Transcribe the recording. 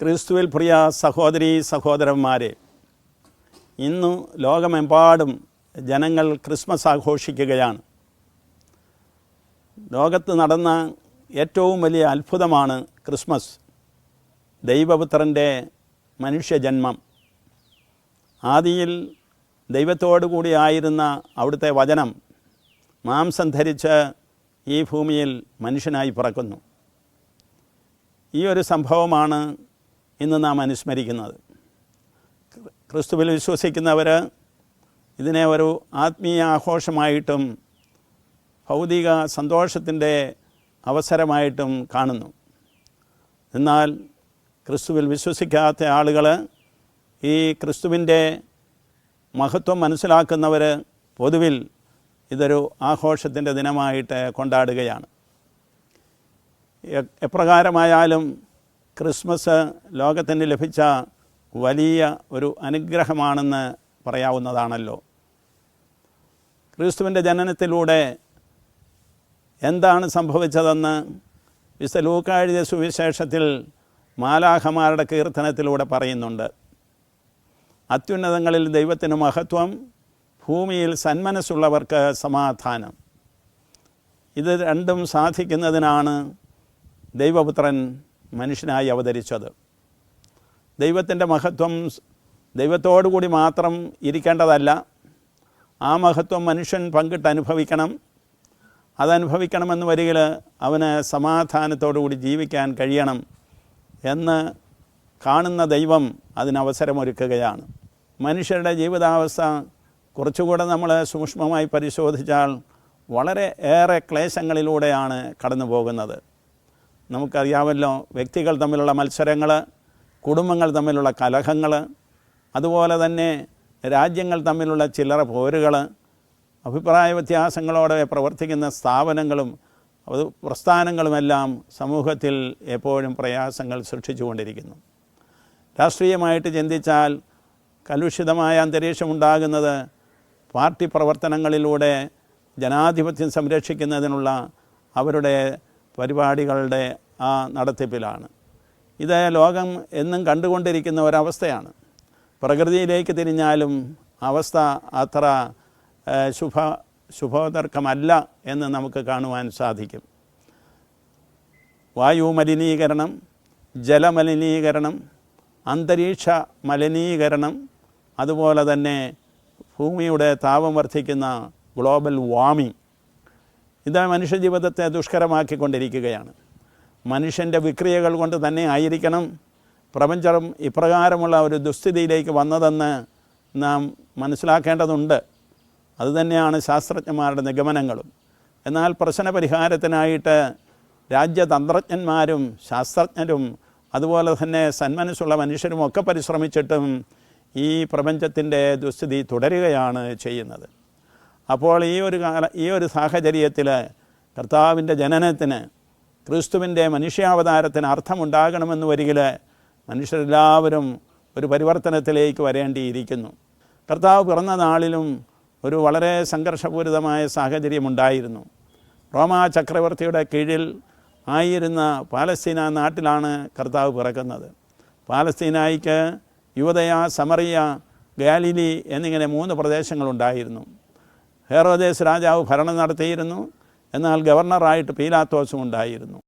ക്രിസ്തുവിൽ പ്രിയ സഹോദരീ സഹോദരന്മാരെ, ഇന്നു ലോകമെമ്പാടും ജനങ്ങൾ ക്രിസ്മസ് ആഘോഷിക്കുകയാണ്. ലോകത്ത് നടന്ന ഏറ്റവും വലിയ അത്ഭുതമാണ് ക്രിസ്മസ്, ദൈവപുത്രൻ്റെ മനുഷ്യജന്മം. ആദിയിൽ ദൈവത്തോടു കൂടി ആയിരുന്ന അവിടുത്തെ വചനം മാംസം ധരിച്ച് ഈ ഭൂമിയിൽ മനുഷ്യനായി പിറക്കുന്നു. ഈ ഒരു സംഭവമാണ് ഇന്ന് നാം അനുസ്മരിക്കുന്നത്. ക്രിസ്തുവിൽ വിശ്വസിക്കുന്നവർ ഇതിനെ ഒരു ആത്മീയ ആഘോഷമായിട്ടും ഭൗതിക സന്തോഷത്തിൻ്റെ അവസരമായിട്ടും കാണുന്നു. എന്നാൽ ക്രിസ്തുവിൽ വിശ്വസിക്കാത്ത ആളുകൾ, ഈ ക്രിസ്തുവിൻ്റെ മഹത്വം മനസ്സിലാക്കുന്നവർ പൊതുവിൽ ഇതൊരു ആഘോഷത്തിൻ്റെ ദിനമായിട്ട് കൊണ്ടാടുകയാണ്. എപ്രകാരമായാലും ക്രിസ്മസ് ലോകത്തിന് ലഭിച്ച വലിയ ഒരു അനുഗ്രഹമാണെന്ന് പറയാവുന്നതാണല്ലോ. ക്രിസ്തുവിൻ്റെ ജനനത്തിലൂടെ എന്താണ് സംഭവിച്ചതെന്ന് വിശുദ്ധ ലൂക്കാ എഴുതിയ സുവിശേഷത്തിൽ മാലാഖമാരുടെ കീർത്തനത്തിലൂടെ പറയുന്നുണ്ട്. അത്യുന്നതങ്ങളിൽ ദൈവത്തിന് മഹത്വം, ഭൂമിയിൽ സന്മനസ്സുള്ളവർക്ക് സമാധാനം. ഇത് രണ്ടും സാധിക്കുന്നതിനാണ് ദൈവപുത്രൻ മനുഷ്യനായി അവതരിച്ചത്. ദൈവത്തിൻ്റെ മഹത്വം ദൈവത്തോടുകൂടി മാത്രം ഇരിക്കേണ്ടതല്ല, ആ മഹത്വം മനുഷ്യൻ പങ്കിട്ട് അനുഭവിക്കണം. അതനുഭവിക്കണമെന്ന് വരികിൽ അവന് സമാധാനത്തോടുകൂടി ജീവിക്കാൻ കഴിയണം എന്ന് കാണുന്ന ദൈവം അതിനവസരമൊരുക്കുകയാണ്. മനുഷ്യരുടെ ജീവിതാവസ്ഥ കുറച്ചുകൂടെ നമ്മൾ സൂക്ഷ്മമായി പരിശോധിച്ചാൽ വളരെ ഏറെ ക്ലേശങ്ങളിലൂടെയാണ് കടന്നു പോകുന്നത്. നമുക്കറിയാമല്ലോ, വ്യക്തികൾ തമ്മിലുള്ള മത്സരങ്ങൾ, കുടുംബങ്ങൾ തമ്മിലുള്ള കലഹങ്ങൾ, അതുപോലെ തന്നെ രാജ്യങ്ങൾ തമ്മിലുള്ള ചില്ലറ പോരുകൾ, അഭിപ്രായ വ്യത്യാസങ്ങളോടെ പ്രവർത്തിക്കുന്ന സ്ഥാപനങ്ങളും പ്രസ്ഥാനങ്ങളുമെല്ലാം സമൂഹത്തിൽ എപ്പോഴും പ്രയാസങ്ങൾ സൃഷ്ടിച്ചുകൊണ്ടിരിക്കുന്നു. രാഷ്ട്രീയമായിട്ട് ചിന്തിച്ചാൽ കലുഷിതമായ അന്തരീക്ഷമുണ്ടാകുന്നത് പാർട്ടി പ്രവർത്തനങ്ങളിലൂടെ ജനാധിപത്യം സംരക്ഷിക്കുന്നതിനുള്ള അവരുടെ പരിപാടികളുടെ ആ നടത്തിപ്പിലാണ്. ഇത് ലോകം എന്നും കണ്ടുകൊണ്ടിരിക്കുന്ന ഒരവസ്ഥയാണ്. പ്രകൃതിയിലേക്ക് തിരിഞ്ഞാലും അവസ്ഥ അത്ര ശുഭോദർക്കമല്ല എന്ന് നമുക്ക് കാണുവാൻ സാധിക്കും. വായു മലിനീകരണം, ജലമലിനീകരണം, അന്തരീക്ഷ മലിനീകരണം, അതുപോലെ തന്നെ ഭൂമിയുടെ താപം വർദ്ധിക്കുന്ന ഗ്ലോബൽ വാർമിംഗ്, ഇത് മനുഷ്യജീവിതത്തെ ദുഷ്കരമാക്കിക്കൊണ്ടിരിക്കുകയാണ്. മനുഷ്യൻ്റെ വിക്രിയകൾ കൊണ്ട് തന്നെ ആയിരിക്കണം പ്രപഞ്ചം ഇപ്രകാരമുള്ള ഒരു ദുസ്ഥിതിയിലേക്ക് വന്നതെന്ന് നാം മനസ്സിലാക്കേണ്ടതുണ്ട്. അതുതന്നെയാണ് ശാസ്ത്രജ്ഞന്മാരുടെ നിഗമനങ്ങളും. എന്നാൽ പ്രശ്നപരിഹാരത്തിനായിട്ട് രാജ്യതന്ത്രജ്ഞന്മാരും ശാസ്ത്രജ്ഞരും അതുപോലെ തന്നെ സന്മനസ്സുള്ള മനുഷ്യരും ഒക്കെ പരിശ്രമിച്ചിട്ടും ഈ പ്രപഞ്ചത്തിൻ്റെ ദുസ്ഥിതി തുടരുകയാണ് ചെയ്യുന്നത്. അപ്പോൾ ഈ ഒരു സാഹചര്യത്തിൽ കർത്താവിൻ്റെ ജനനത്തിന്, ക്രിസ്തുവിൻ്റെ മനുഷ്യാവതാരത്തിന് അർത്ഥമുണ്ടാകണമെന്ന് വരികിൽ മനുഷ്യരെല്ലാവരും ഒരു പരിവർത്തനത്തിലേക്ക് വരേണ്ടിയിരിക്കുന്നു. കർത്താവ് പിറന്ന നാളിലും ഒരു വളരെ സംഘർഷപൂരിതമായ സാഹചര്യമുണ്ടായിരുന്നു. റോമാ ചക്രവർത്തിയുടെ കീഴിൽ ആയിരുന്ന പാലസ്തീന നാട്ടിലാണ് കർത്താവ് പിറക്കുന്നത്. പാലസ്തീനായിക്ക് യൂദയ, സമറിയ, ഗാലിലി എന്നിങ്ങനെ 3 പ്രദേശങ്ങളുണ്ടായിരുന്നു. ഹെറോദേസ് രാജാവ് ഭരണം നടത്തിയിരുന്നു. എന്നാൽ ഗവർണറായിട്ട് പീലാത്തോസും ഉണ്ടായിരുന്നു.